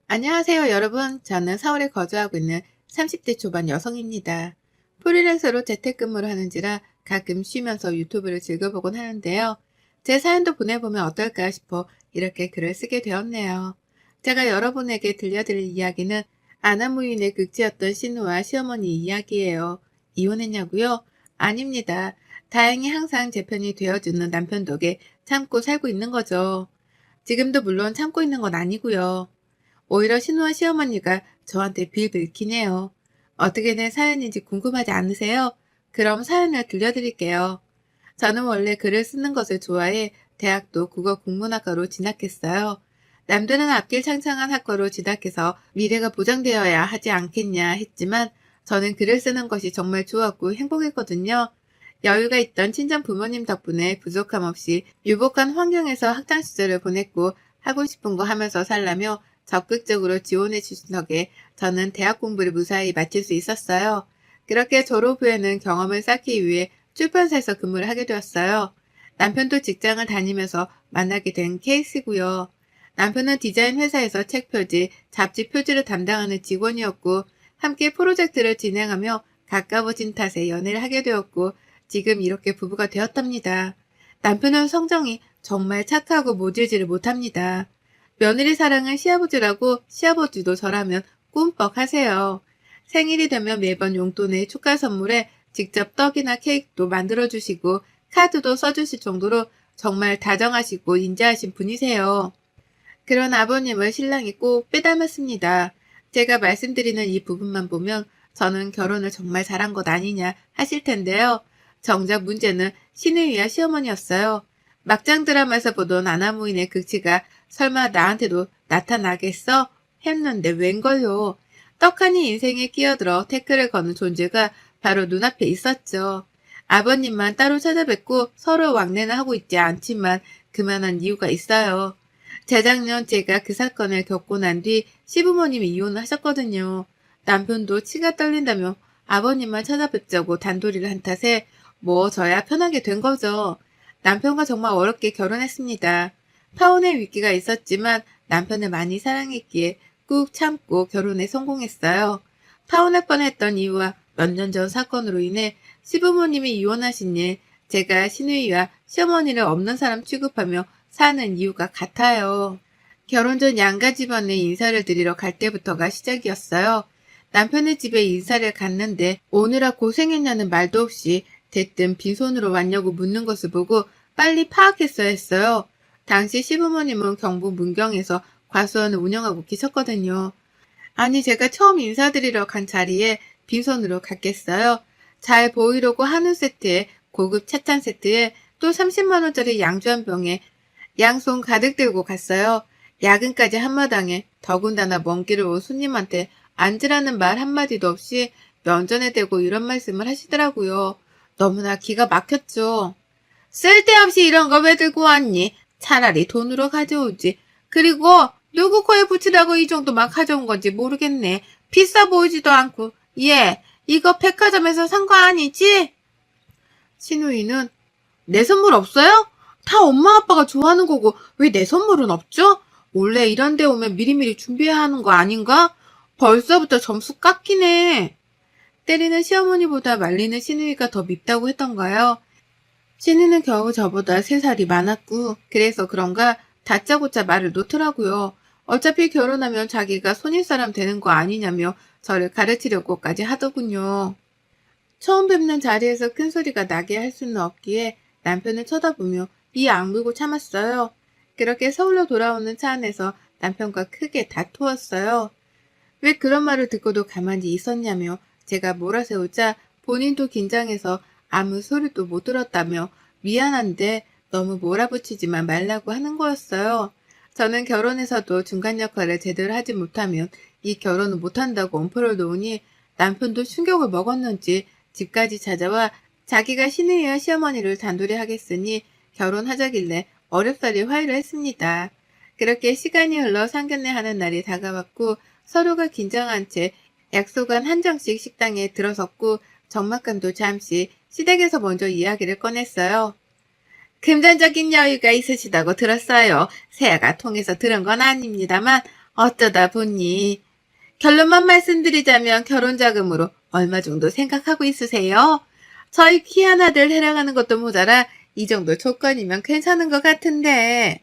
안녕하세요, 여러분. 저는 서울에 거주하고 있는 30대 초반 여성입니다. 프리랜서로 재택근무를 하는지라 가끔 쉬면서 유튜브를 즐겨보곤 하는데요. 제 사연도 보내보면 어떨까 싶어 이렇게 글을 쓰게 되었네요. 제가 여러분에게 들려드릴 이야기는 아나무인의 극치였던 신우와 시어머니 이야기예요. 이혼했냐고요? 아닙니다. 다행히 항상 제 편이 되어주는 남편 덕에 참고 살고 있는 거죠. 지금도 물론 참고 있는 건 아니고요. 오히려 신우와 시어머니가 저한테 빌빌키네요. 어떻게 된 사연인지 궁금하지 않으세요? 그럼 사연을 들려드릴게요. 저는 원래 글을 쓰는 것을 좋아해 대학도 국어 국문학과로 진학했어요. 남들은 앞길 창창한 학과로 진학해서 미래가 보장되어야 하지 않겠냐 했지만 저는 글을 쓰는 것이 정말 좋았고 행복했거든요. 여유가 있던 친정 부모님 덕분에 부족함 없이 유복한 환경에서 학창 시절을 보냈고 하고 싶은 거 하면서 살라며 적극적으로 지원해 주신 덕에 저는 대학 공부를 무사히 마칠 수 있었어요. 그렇게 졸업 후에는 경험을 쌓기 위해 출판사에서 근무를 하게 되었어요. 남편도 직장을 다니면서 만나게 된 케이스고요. 남편은 디자인 회사에서 책 표지, 잡지 표지를 담당하는 직원이었고 함께 프로젝트를 진행하며 가까워진 탓에 연애를 하게 되었고 지금 이렇게 부부가 되었답니다. 남편은 성정이 정말 착하고 모질지를 못합니다. 며느리 사랑은 시아버지라고 시아버지도 저라면 꿈뻑 하세요. 생일이 되면 매번 용돈에 축하 선물에 직접 떡이나 케이크도 만들어주시고 카드도 써주실 정도로 정말 다정하시고 인자하신 분이세요. 그런 아버님을 신랑이 꼭 빼닮았습니다. 제가 말씀드리는 이 부분만 보면 저는 결혼을 정말 잘한 것 아니냐 하실 텐데요. 정작 문제는 시누이와 시어머니였어요. 막장 드라마에서 보던 아나무인의 극치가 설마 나한테도 나타나겠어? 했는데 웬걸요. 떡하니 인생에 끼어들어 태클을 거는 존재가 바로 눈앞에 있었죠. 아버님만 따로 찾아뵙고 서로 왕래는 하고 있지 않지만 그만한 이유가 있어요. 재작년 제가 그 사건을 겪고 난 뒤 시부모님이 이혼을 하셨거든요. 남편도 치가 떨린다며 아버님만 찾아뵙자고 단도리를 한 탓에 뭐 저야 편하게 된 거죠. 남편과 정말 어렵게 결혼했습니다. 파혼의 위기가 있었지만 남편을 많이 사랑했기에 꾹 참고 결혼에 성공했어요. 파혼할 뻔했던 이유와 몇 년 전 사건으로 인해 시부모님이 이혼하신 일, 제가 시누이와 시어머니를 없는 사람 취급하며 사는 이유가 같아요. 결혼 전 양가 집안에 인사를 드리러 갈 때부터가 시작이었어요. 남편의 집에 인사를 갔는데 오느라 고생했냐는 말도 없이 대뜸 빈손으로 왔냐고 묻는 것을 보고 빨리 파악했어야 했어요. 당시 시부모님은 경북 문경에서 과수원을 운영하고 계셨거든요. 아니 제가 처음 인사드리러 간 자리에 빈손으로 갔겠어요. 잘 보이려고 한우 세트에 고급 찻잔 세트에 또 30만 원짜리 양주 한 병에 양손 가득 들고 갔어요. 야근까지 한마당에 더군다나 먼 길을 온 손님한테 앉으라는 말 한마디도 없이 면전에 대고 이런 말씀을 하시더라고요. 너무나 기가 막혔죠. 쓸데없이 이런 거 왜 들고 왔니? 차라리 돈으로 가져오지. 그리고 누구 코에 붙이라고 이 정도 막 가져온 건지 모르겠네. 비싸 보이지도 않고. 예, 이거 백화점에서 산 거 아니지? 신우이는 내 선물 없어요? 다 엄마 아빠가 좋아하는 거고 왜 내 선물은 없죠? 원래 이런 데 오면 미리미리 준비해야 하는 거 아닌가? 벌써부터 점수 깎이네. 때리는 시어머니보다 말리는 시누이가 더 밉다고 했던가요? 시누이는 겨우 저보다 3살이 많았고 그래서 그런가 다짜고짜 말을 놓더라고요. 어차피 결혼하면 자기가 손윗사람 되는 거 아니냐며 저를 가르치려고까지 하더군요. 처음 뵙는 자리에서 큰 소리가 나게 할 수는 없기에 남편을 쳐다보며 이 악물고 참았어요. 그렇게 서울로 돌아오는 차 안에서 남편과 크게 다투었어요. 왜 그런 말을 듣고도 가만히 있었냐며 제가 몰아세우자 본인도 긴장해서 아무 소리도 못 들었다며 미안한데 너무 몰아붙이지만 말라고 하는 거였어요. 저는 결혼해서도 중간 역할을 제대로 하지 못하면 이 결혼을 못한다고 엄포를 놓으니 남편도 충격을 먹었는지 집까지 찾아와 자기가 시누이와 시어머니를 단둘이 하겠으니 결혼하자길래 어렵사리 화해를 했습니다. 그렇게 시간이 흘러 상견례 하는 날이 다가왔고 서로가 긴장한 채 약속한 한정식 식당에 들어섰고 적막감도 잠시 시댁에서 먼저 이야기를 꺼냈어요. 금전적인 여유가 있으시다고 들었어요. 세아가 통해서 들은 건 아닙니다만 어쩌다 보니. 결론만 말씀드리자면 결혼 자금으로 얼마 정도 생각하고 있으세요? 저희 귀한 아들 해랑하는 것도 모자라 이 정도 조건이면 괜찮은 것 같은데.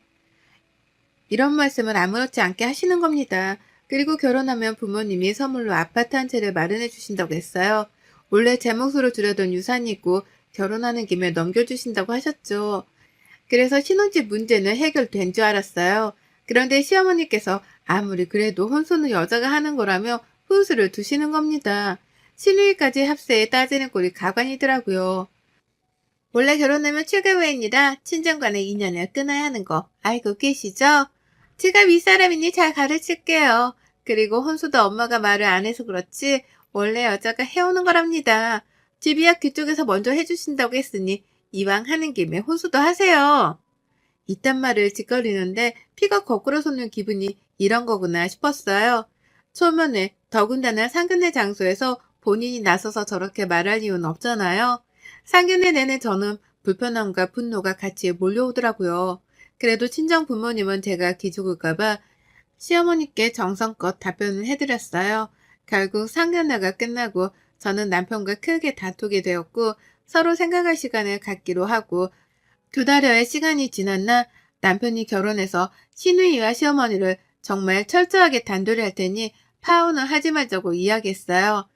이런 말씀을 아무렇지 않게 하시는 겁니다. 그리고 결혼하면 부모님이 선물로 아파트 한 채를 마련해 주신다고 했어요. 원래 제 몫으로 주려던 유산이 있고 결혼하는 김에 넘겨주신다고 하셨죠. 그래서 신혼집 문제는 해결된 줄 알았어요. 그런데 시어머니께서 아무리 그래도 혼수는 여자가 하는 거라며 훈수를 두시는 겁니다. 신우이까지 합세에 따지는 꼴이 가관이더라고요. 원래 결혼하면 출가부입니다. 친정간의 인연을 끊어야 하는 거 알고 계시죠? 제가 윗사람이니 잘 가르칠게요. 그리고 혼수도 엄마가 말을 안 해서 그렇지 원래 여자가 해오는 거랍니다. 집이야 그쪽에서 먼저 해주신다고 했으니 이왕 하는 김에 혼수도 하세요. 이딴 말을 짓거리는데 피가 거꾸로 솟는 기분이 이런 거구나 싶었어요. 초면에 더군다나 상견례 장소에서 본인이 나서서 저렇게 말할 이유는 없잖아요. 상견례 내내 저는 불편함과 분노가 같이 몰려오더라고요. 그래도 친정 부모님은 제가 기죽을까봐 시어머니께 정성껏 답변을 해드렸어요. 결국 상견례가 끝나고 저는 남편과 크게 다투게 되었고 서로 생각할 시간을 갖기로 하고 2달여의 시간이 지났나 남편이 결혼해서 시누이와 시어머니를 정말 철저하게 단돌이 할 테니 파혼을 하지 말자고 이야기했어요.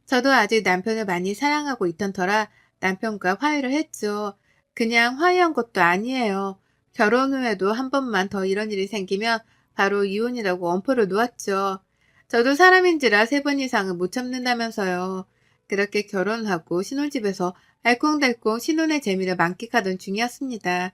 저도 아직 남편을 많이 사랑하고 있던 터라 남편과 화해를 했죠. 그냥 화해한 것도 아니에요. 결혼 후에도 한 번만 더 이런 일이 생기면 바로 이혼이라고 엄포를 놓았죠. 저도 사람인지라 3번 이상은 못 참는다면서요. 그렇게 결혼하고 신혼집에서 알콩달콩 신혼의 재미를 만끽하던 중이었습니다.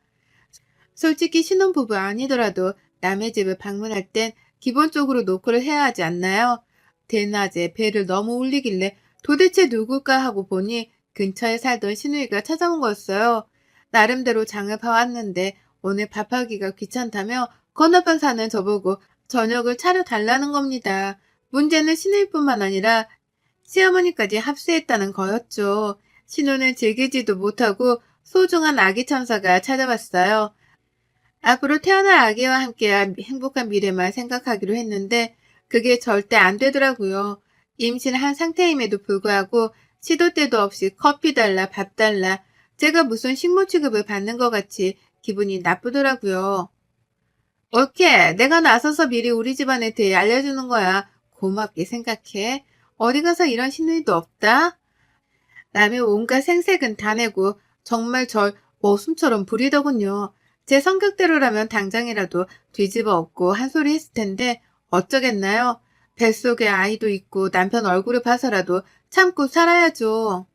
솔직히 신혼부부 아니더라도 남의 집을 방문할 땐 기본적으로 노크를 해야 하지 않나요? 대낮에 배를 너무 울리길래 도대체 누굴까 하고 보니 근처에 살던 시누이가 찾아온 거였어요. 나름대로 장을 봐왔는데 오늘 밥하기가 귀찮다며 건너편 사는 저보고 저녁을 차려달라는 겁니다. 문제는 시누이뿐만 아니라 시어머니까지 합세했다는 거였죠. 신혼을 즐기지도 못하고 소중한 아기 천사가 찾아왔어요. 앞으로 태어날 아기와 함께한 행복한 미래만 생각하기로 했는데 그게 절대 안 되더라고요. 임신한 상태임에도 불구하고 시도 때도 없이 커피 달라 밥 달라 제가 무슨 식모 취급을 받는 것 같이 기분이 나쁘더라고요. 오케이, 내가 나서서 미리 우리 집안에 대해 알려주는 거야. 고맙게 생각해. 어디 가서 이런 신우이도 없다? 남의 온갖 생색은 다 내고 정말 절 머슴처럼 부리더군요. 제 성격대로라면 당장이라도 뒤집어 엎고 한 소리 했을 텐데 어쩌겠나요? 뱃속에 아이도 있고 남편 얼굴을 봐서라도 참고 살아야죠.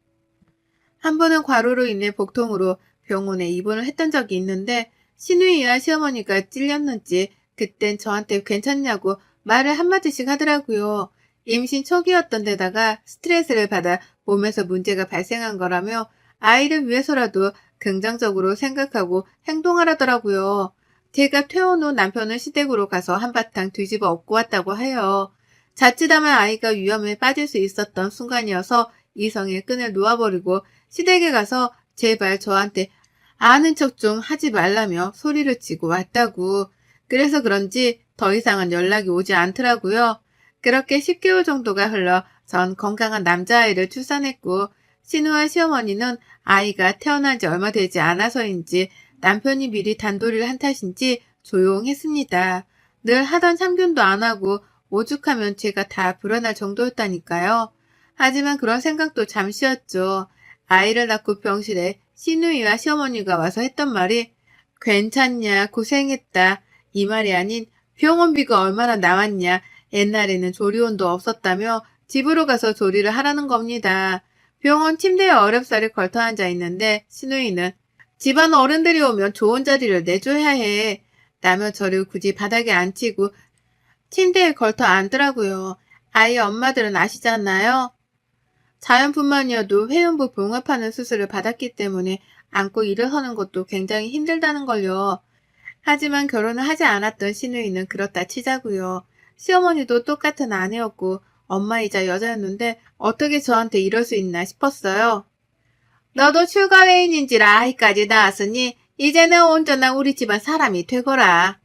한 번은 과로로 인해 복통으로 병원에 입원을 했던 적이 있는데 시누이와 시어머니가 찔렸는지 그땐 저한테 괜찮냐고 말을 한마디씩 하더라고요. 임신 초기였던 데다가 스트레스를 받아 몸에서 문제가 발생한 거라며 아이를 위해서라도 긍정적으로 생각하고 행동하라더라고요. 제가 퇴원 후 남편은 시댁으로 가서 한바탕 뒤집어 엎고 왔다고 해요. 자칫하면 아이가 위험에 빠질 수 있었던 순간이어서 이성의 끈을 놓아버리고 시댁에 가서 제발 저한테 아는 척 좀 하지 말라며 소리를 치고 왔다고. 그래서 그런지 더 이상은 연락이 오지 않더라고요. 그렇게 10개월 정도가 흘러 전 건강한 남자아이를 출산했고 신우와 시어머니는 아이가 태어난 지 얼마 되지 않아서인지 남편이 미리 단도리를 한 탓인지 조용했습니다. 늘 하던 참견도 안 하고 오죽하면 제가 다 불어날 정도였다니까요. 하지만 그런 생각도 잠시였죠. 아이를 낳고 병실에 시누이와 시어머니가 와서 했던 말이 괜찮냐 고생했다 이 말이 아닌 병원비가 얼마나 나왔냐 옛날에는 조리원도 없었다며 집으로 가서 조리를 하라는 겁니다. 병원 침대에 어렵사리 걸터 앉아 있는데 시누이는 집안 어른들이 오면 좋은 자리를 내줘야 해. 라며 저를 굳이 바닥에 앉히고 침대에 걸터 앉더라고요. 아이 엄마들은 아시잖아요. 자연뿐만이어도 회음부 봉합하는 수술을 받았기 때문에 앉고 일어서는 것도 굉장히 힘들다는 걸요. 하지만 결혼을 하지 않았던 시누이는 그렇다 치자고요. 시어머니도 똑같은 아내였고 엄마이자 여자였는데 어떻게 저한테 이럴 수 있나 싶었어요. 너도 출가 외인인지라 아이까지 낳았으니 이제는 온전한 우리 집안 사람이 되거라.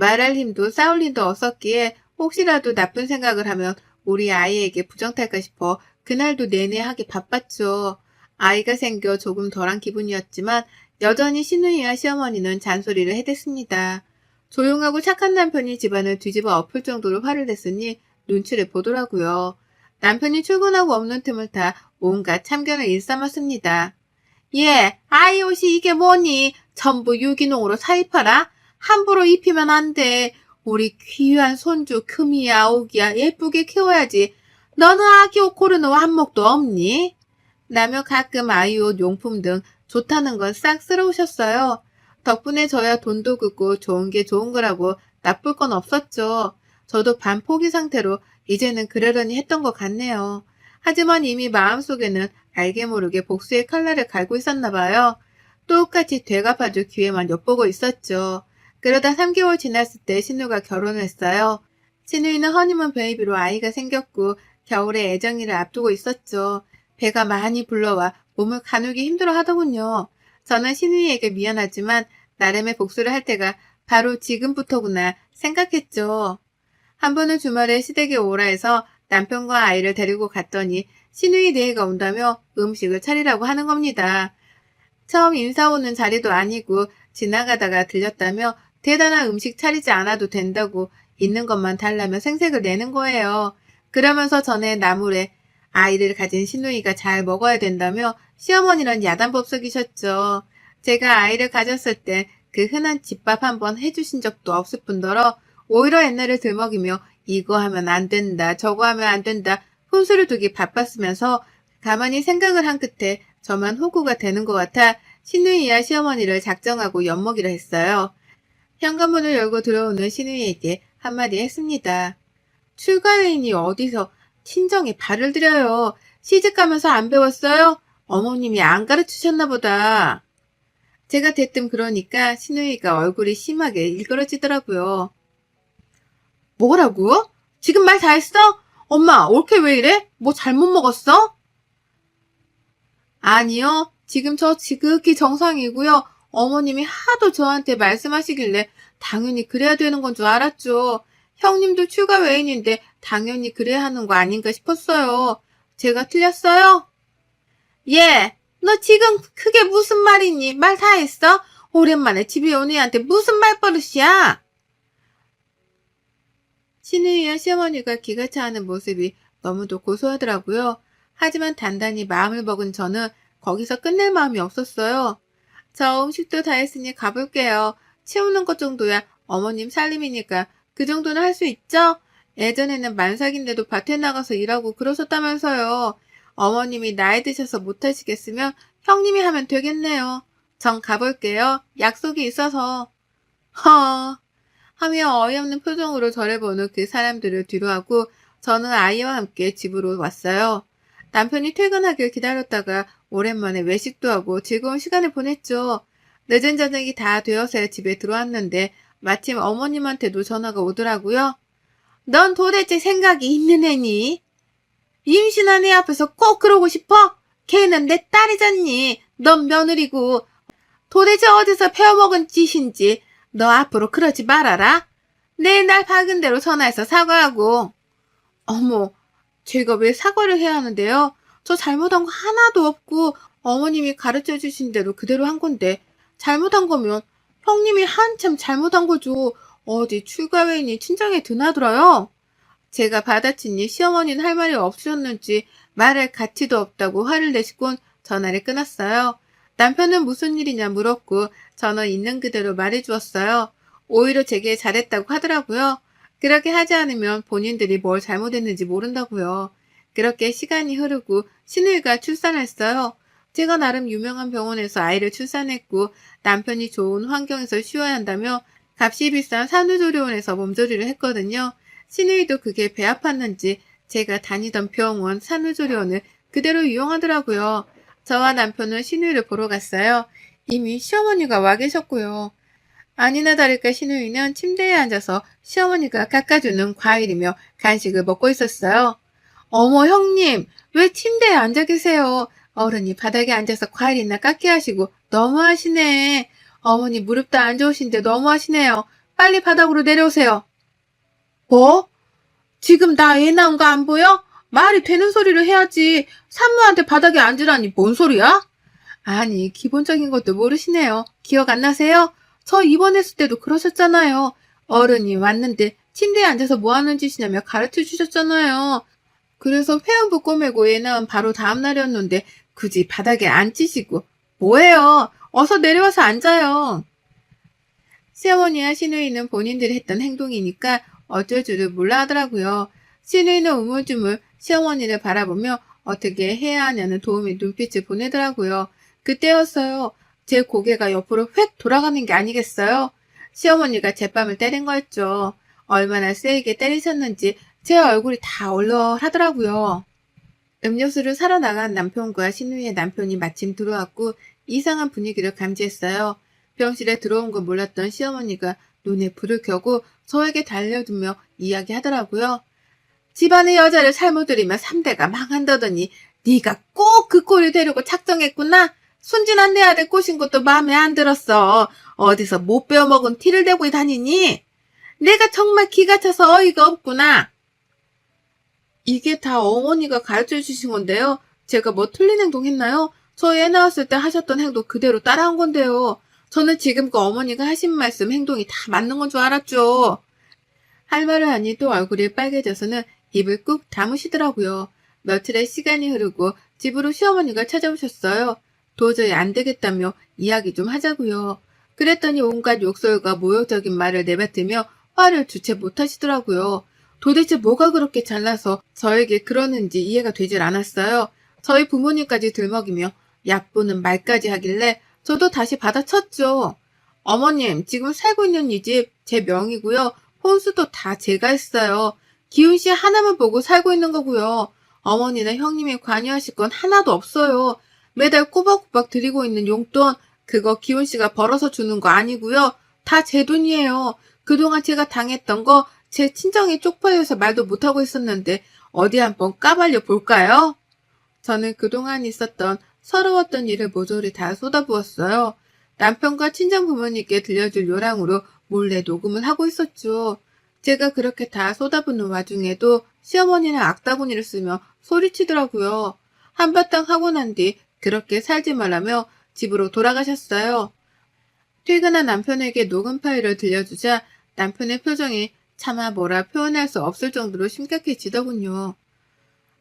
말할 힘도 싸울 힘도 없었기에 혹시라도 나쁜 생각을 하면 우리 아이에게 부정탈까 싶어 그날도 내내 하기 바빴죠. 아이가 생겨 조금 덜한 기분이었지만 여전히 시누이와 시어머니는 잔소리를 해댔습니다. 조용하고 착한 남편이 집안을 뒤집어 엎을 정도로 화를 냈으니 눈치를 보더라고요. 남편이 출근하고 없는 틈을 타 온갖 참견을 일삼았습니다. 예, 아이 옷이 이게 뭐니? 전부 유기농으로 사입하라? 함부로 입히면 안 돼. 우리 귀한 손주 금이야, 오기야, 예쁘게 키워야지. 너는 아기 옷 고르는 안목도 없니? 라며 가끔 아이 옷 용품 등 좋다는 건 싹 쓸어오셨어요. 덕분에 저야 돈도 긋고 좋은 게 좋은 거라고 나쁠 건 없었죠. 저도 반포기 상태로 이제는 그러려니 했던 것 같네요. 하지만 이미 마음속에는 알게 모르게 복수의 칼날을 갈고 있었나 봐요. 똑같이 되갚아줄 기회만 엿보고 있었죠. 그러다 3개월 지났을 때 신우가 결혼을 했어요. 신우이는 허니문 베이비로 아이가 생겼고 겨울에 애정이를 앞두고 있었죠. 배가 많이 불러와 몸을 가누기 힘들어 하더군요. 저는 신우이에게 미안하지만 나름의 복수를 할 때가 바로 지금부터구나 생각했죠. 한 번은 주말에 시댁에 오라 해서 남편과 아이를 데리고 갔더니 시누이 네가 온다며 음식을 차리라고 하는 겁니다. 처음 인사 오는 자리도 아니고 지나가다가 들렸다며 대단한 음식 차리지 않아도 된다고 있는 것만 달라며 생색을 내는 거예요. 그러면서 전에 나물에 아이를 가진 시누이가 잘 먹어야 된다며 시어머니란 야단법석이셨죠. 제가 아이를 가졌을 때 그 흔한 집밥 한번 해주신 적도 없을 뿐더러 오히려 옛날을 들먹이며 이거 하면 안 된다, 저거 하면 안 된다, 혼수를 두기 바빴으면서 가만히 생각을 한 끝에 저만 호구가 되는 것 같아 시누이와 시어머니를 작정하고 엿먹이려 했어요. 현관문을 열고 들어오는 시누이에게 한마디 했습니다. 출가인이 어디서 친정에 발을 들여요. 시집가면서 안 배웠어요? 어머님이 안 가르치셨나 보다. 제가 대뜸 그러니까 시누이가 얼굴이 심하게 일그러지더라고요. 뭐라고? 지금 말 다 했어? 엄마, 올케 왜 이래? 뭐 잘못 먹었어? 아니요. 지금 저 지극히 정상이고요. 어머님이 하도 저한테 말씀하시길래 당연히 그래야 되는 건 줄 알았죠. 형님도 출가 외인인데 당연히 그래야 하는 거 아닌가 싶었어요. 제가 틀렸어요? 예. 너 지금 그게 무슨 말이니? 말 다 했어? 오랜만에 집에 온 애한테 무슨 말버릇이야? 시누이와 시어머니가 기가 차하는 모습이 너무도 고소하더라고요. 하지만 단단히 마음을 먹은 저는 거기서 끝낼 마음이 없었어요. 저 음식도 다 했으니 가볼게요. 치우는 것 정도야 어머님 살림이니까 그 정도는 할 수 있죠? 예전에는 만삭인데도 밭에 나가서 일하고 그러셨다면서요. 어머님이 나이 드셔서 못하시겠으면 형님이 하면 되겠네요. 전 가볼게요. 약속이 있어서. 허... 하며 어이없는 표정으로 저를 보는 그 사람들을 뒤로하고 저는 아이와 함께 집으로 왔어요. 남편이 퇴근하길 기다렸다가 오랜만에 외식도 하고 즐거운 시간을 보냈죠. 늦은 저녁이 다 되어서야 집에 들어왔는데 마침 어머님한테도 전화가 오더라고요. 넌 도대체 생각이 있는 애니? 임신한 애 앞에서 꼭 그러고 싶어? 걔는 내 딸이잖니. 넌 며느리고. 도대체 어디서 배워먹은 짓인지 너 앞으로 그러지 말아라. 내일 날 밝은 대로 전화해서 사과하고. 어머, 제가 왜 사과를 해야 하는데요? 저 잘못한 거 하나도 없고 어머님이 가르쳐 주신 대로 그대로 한 건데 잘못한 거면 형님이 한참 잘못한 거죠. 어디 출가회인이 친정에 드나들어요? 제가 받아치니 시어머니는 할 말이 없으셨는지 말할 가치도 없다고 화를 내시곤 전화를 끊었어요. 남편은 무슨 일이냐 물었고 저는 있는 그대로 말해주었어요. 오히려 제게 잘했다고 하더라고요. 그렇게 하지 않으면 본인들이 뭘 잘못했는지 모른다고요. 그렇게 시간이 흐르고 시누이가 출산했어요. 제가 나름 유명한 병원에서 아이를 출산했고 남편이 좋은 환경에서 쉬어야 한다며 값이 비싼 산후조리원에서 몸조리를 했거든요. 시누이도 그게 배 아팠는지 제가 다니던 병원 산후조리원을 그대로 이용하더라고요. 저와 남편은 시누이를 보러 갔어요. 이미 시어머니가 와 계셨고요. 아니나 다를까 시누이는 침대에 앉아서 시어머니가 깎아주는 과일이며 간식을 먹고 있었어요. 어머 형님, 왜 침대에 앉아 계세요? 어른이 바닥에 앉아서 과일이나 깎게 하시고 너무하시네. 어머니 무릎도 안 좋으신데 너무하시네요. 빨리 바닥으로 내려오세요. 뭐? 지금 나 애 낳은 거 안 보여? 말이 되는 소리를 해야지. 산모한테 바닥에 앉으라니 뭔 소리야? 아니, 기본적인 것도 모르시네요. 기억 안 나세요? 저 입원했을 때도 그러셨잖아요. 어른이 왔는데 침대에 앉아서 뭐 하는 짓이냐며 가르쳐 주셨잖아요. 그래서 회원부 꼬매고 애 낳은 바로 다음 날이었는데 굳이 바닥에 앉히시고 뭐예요? 어서 내려와서 앉아요. 시어머니와 시누이는 본인들이 했던 행동이니까 어쩔 줄을 몰라 하더라고요. 시누이는 우물쭈물 시어머니를 바라보며 어떻게 해야 하냐는 도움의 눈빛을 보내더라고요. 그때였어요. 제 고개가 옆으로 휙 돌아가는 게 아니겠어요? 시어머니가 제 뺨을 때린 거였죠. 얼마나 세게 때리셨는지 제 얼굴이 다 얼얼하더라고요. 음료수를 사러 나간 남편과 시누이의 남편이 마침 들어왔고 이상한 분위기를 감지했어요. 병실에 들어온 건 몰랐던 시어머니가 눈에 불을 켜고 저에게 달려들며 이야기하더라고요. 집안의 여자를 잘못 들이면 3대가 망한다더니 네가 꼭 그 꼴을 되려고 작정했구나. 순진한 내 아들 꼬신 것도 마음에 안 들었어. 어디서 못 배워먹은 티를 대고 다니니? 내가 정말 기가 차서 어이가 없구나. 이게 다 어머니가 가르쳐 주신 건데요. 제가 뭐 틀린 행동 했나요? 저 애 낳았을 때 하셨던 행동 그대로 따라한 건데요. 저는 지금 그 어머니가 하신 말씀 행동이 다 맞는 건 줄 알았죠. 할 말을 하니 또 얼굴이 빨개져서는 입을 꾹 다무시더라고요. 며칠의 시간이 흐르고 집으로 시어머니가 찾아오셨어요. 도저히 안 되겠다며 이야기 좀 하자고요. 그랬더니 온갖 욕설과 모욕적인 말을 내뱉으며 화를 주체 못하시더라고요. 도대체 뭐가 그렇게 잘나서 저에게 그러는지 이해가 되질 않았어요. 저희 부모님까지 들먹이며 얕보는 말까지 하길래 저도 다시 받아쳤죠. 어머님, 지금 살고 있는 이 집 제 명이고요. 혼수도 다 제가 했어요. 기훈 씨 하나만 보고 살고 있는 거고요. 어머니나 형님이 관여하실 건 하나도 없어요. 매달 꼬박꼬박 드리고 있는 용돈, 그거 기훈 씨가 벌어서 주는 거 아니고요. 다 제 돈이에요. 그동안 제가 당했던 거 제 친정이 쪽팔려서 말도 못하고 있었는데 어디 한번 까발려 볼까요? 저는 그동안 있었던 서러웠던 일을 모조리 다 쏟아부었어요. 남편과 친정 부모님께 들려줄 요량으로 몰래 녹음을 하고 있었죠. 제가 그렇게 다 쏟아붓는 와중에도 시어머니는 악다구니를 쓰며 소리치더라고요. 한바탕 하고 난 뒤 그렇게 살지 말라며 집으로 돌아가셨어요. 퇴근한 남편에게 녹음 파일을 들려주자 남편의 표정이 차마 뭐라 표현할 수 없을 정도로 심각해지더군요.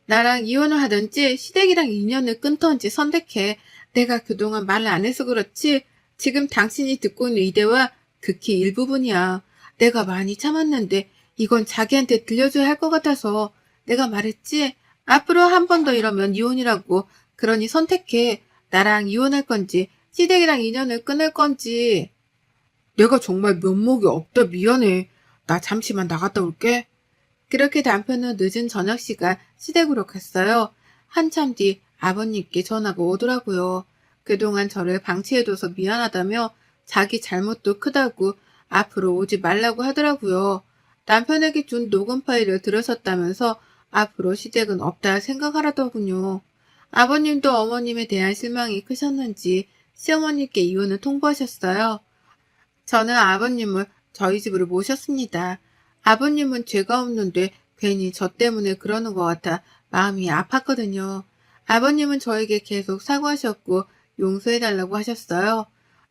나랑 이혼을 하든지 시댁이랑 인연을 끊던지 선택해. 내가 그동안 말을 안 해서 그렇지 지금 당신이 듣고 있는 이대와 극히 일부분이야. 내가 많이 참았는데 이건 자기한테 들려줘야 할 것 같아서 내가 말했지. 앞으로 한 번 더 이러면 이혼이라고. 그러니 선택해. 나랑 이혼할 건지 시댁이랑 인연을 끊을 건지. 내가 정말 면목이 없다 미안해. 나 잠시만 나갔다 올게. 그렇게 남편은 늦은 저녁 시간 시댁으로 갔어요. 한참 뒤 아버님께 전화가 오더라고요. 그동안 저를 방치해둬서 미안하다며 자기 잘못도 크다고 앞으로 오지 말라고 하더라고요. 남편에게 준 녹음 파일을 들으셨다면서 앞으로 시댁은 없다 생각하라더군요. 아버님도 어머님에 대한 실망이 크셨는지 시어머니께 이혼을 통보하셨어요. 저는 아버님을 저희 집으로 모셨습니다. 아버님은 죄가 없는데 괜히 저 때문에 그러는 것 같아 마음이 아팠거든요. 아버님은 저에게 계속 사과하셨고 용서해달라고 하셨어요.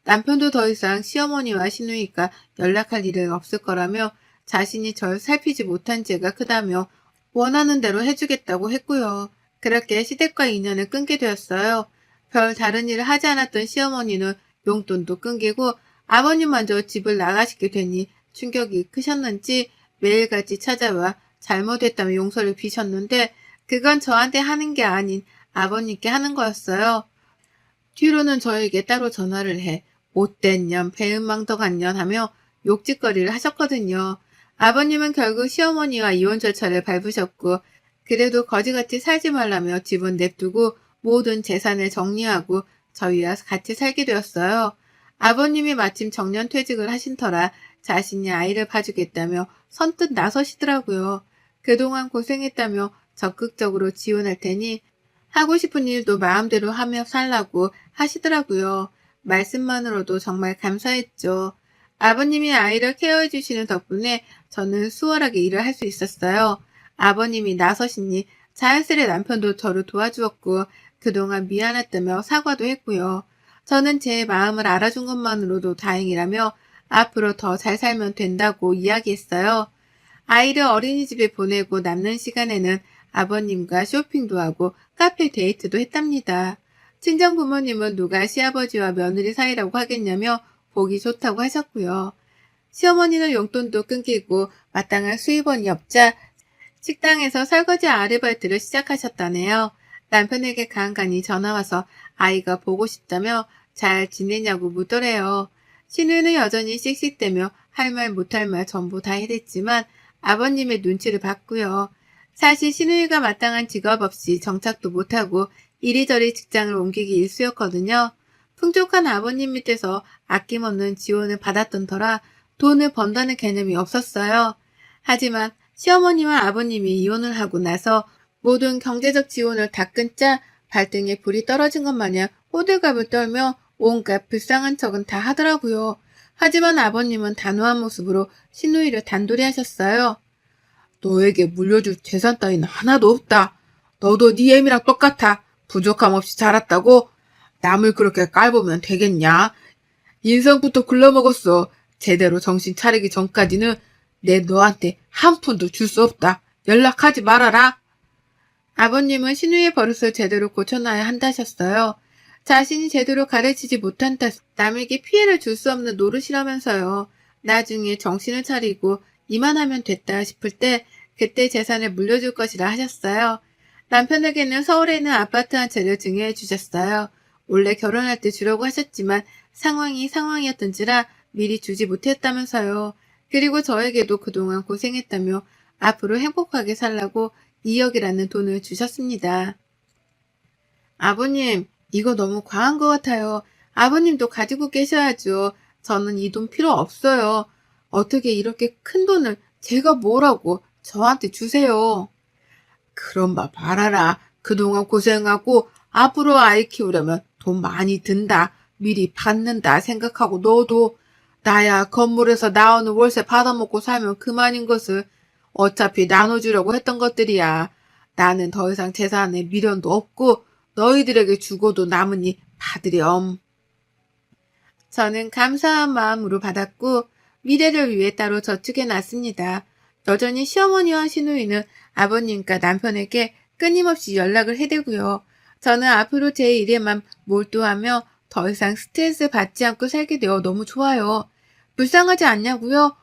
남편도 더 이상 시어머니와 시누이가 연락할 일은 없을 거라며 자신이 절 살피지 못한 죄가 크다며 원하는 대로 해주겠다고 했고요. 그렇게 시댁과 인연을 끊게 되었어요. 별 다른 일을 하지 않았던 시어머니는 용돈도 끊기고 아버님마저 집을 나가시게 되니 충격이 크셨는지 매일같이 찾아와 잘못했다며 용서를 비셨는데 그건 저한테 하는 게 아닌 아버님께 하는 거였어요. 뒤로는 저에게 따로 전화를 해 못된 년, 배은망덕한 년 하며 욕짓거리를 하셨거든요. 아버님은 결국 시어머니와 이혼 절차를 밟으셨고 그래도 거지같이 살지 말라며 집은 냅두고 모든 재산을 정리하고 저희와 같이 살게 되었어요. 아버님이 마침 정년 퇴직을 하신 터라 자신이 아이를 봐주겠다며 선뜻 나서시더라고요. 그동안 고생했다며 적극적으로 지원할 테니 하고 싶은 일도 마음대로 하며 살라고 하시더라고요. 말씀만으로도 정말 감사했죠. 아버님이 아이를 케어해 주시는 덕분에 저는 수월하게 일을 할 수 있었어요. 아버님이 나서시니 자연스레 남편도 저를 도와주었고 그동안 미안했다며 사과도 했고요. 저는 제 마음을 알아준 것만으로도 다행이라며 앞으로 더 잘 살면 된다고 이야기했어요. 아이를 어린이집에 보내고 남는 시간에는 아버님과 쇼핑도 하고 카페 데이트도 했답니다. 친정 부모님은 누가 시아버지와 며느리 사이라고 하겠냐며 보기 좋다고 하셨고요. 시어머니는 용돈도 끊기고 마땅한 수입원이 없자 식당에서 설거지 아르바이트를 시작하셨다네요. 남편에게 간간히 전화와서 아이가 보고 싶다며 잘 지내냐고 묻더래요. 신우는 여전히 씩씩대며 할 말 못할 말 전부 다 해댔지만 아버님의 눈치를 봤고요. 사실 신우이가 마땅한 직업 없이 정착도 못하고 이리저리 직장을 옮기기 일쑤였거든요. 풍족한 아버님 밑에서 아낌없는 지원을 받았던 터라 돈을 번다는 개념이 없었어요. 하지만 시어머니와 아버님이 이혼을 하고 나서 모든 경제적 지원을 다 끊자 발등에 불이 떨어진 것 마냥 호들갑을 떨며 온갖 불쌍한 척은 다 하더라고요. 하지만 아버님은 단호한 모습으로 시누이를 단돌이 하셨어요. 너에게 물려줄 재산 따위는 하나도 없다. 너도 네 애미랑 똑같아. 부족함 없이 자랐다고? 남을 그렇게 깔보면 되겠냐? 인성부터 글러먹었어. 제대로 정신 차리기 전까지는 내 너한테 한 푼도 줄 수 없다. 연락하지 말아라. 아버님은 신우의 버릇을 제대로 고쳐놔야 한다셨어요. 자신이 제대로 가르치지 못한 탓 남에게 피해를 줄 수 없는 노릇이라면서요. 나중에 정신을 차리고 이만하면 됐다 싶을 때 그때 재산을 물려줄 것이라 하셨어요. 남편에게는 서울에 있는 아파트 한 채를 증여해 주셨어요. 원래 결혼할 때 주려고 하셨지만 상황이 상황이었던지라 미리 주지 못했다면서요. 그리고 저에게도 그동안 고생했다며 앞으로 행복하게 살라고 2억이라는 돈을 주셨습니다. 아버님, 이거 너무 과한 것 같아요. 아버님도 가지고 계셔야죠. 저는 이 돈 필요 없어요. 어떻게 이렇게 큰 돈을 제가 뭐라고 저한테 주세요. 그럼 봐라. 그동안 고생하고 앞으로 아이 키우려면 돈 많이 든다. 미리 받는다 생각하고 너도 나야 건물에서 나오는 월세 받아먹고 살면 그만인 것을 어차피 나눠주려고 했던 것들이야. 나는 더 이상 재산에 미련도 없고 너희들에게 주고도 남으니 받으렴. 저는 감사한 마음으로 받았고 미래를 위해 따로 저축해 놨습니다. 여전히 시어머니와 시누이는 아버님과 남편에게 끊임없이 연락을 해대고요. 저는 앞으로 제 일에만 몰두하며 더 이상 스트레스 받지 않고 살게 되어 너무 좋아요. 불쌍하지 않냐고요?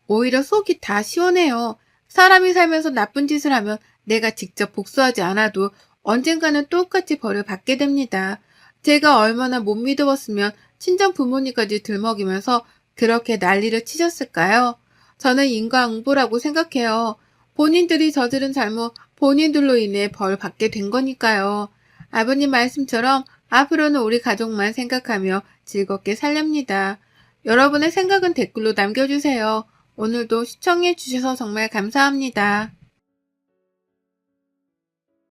오히려 속이 다 시원해요. 사람이 살면서 나쁜 짓을 하면 내가 직접 복수하지 않아도 언젠가는 똑같이 벌을 받게 됩니다. 제가 얼마나 못 믿어봤으면 친정 부모님까지 들먹이면서 그렇게 난리를 치셨을까요? 저는 인과응보라고 생각해요. 본인들이 저지른 잘못 본인들로 인해 벌 받게 된 거니까요. 아버님 말씀처럼 앞으로는 우리 가족만 생각하며 즐겁게 살렵니다. 여러분의 생각은 댓글로 남겨주세요. 오늘도 시청해주셔서 정말 감사합니다.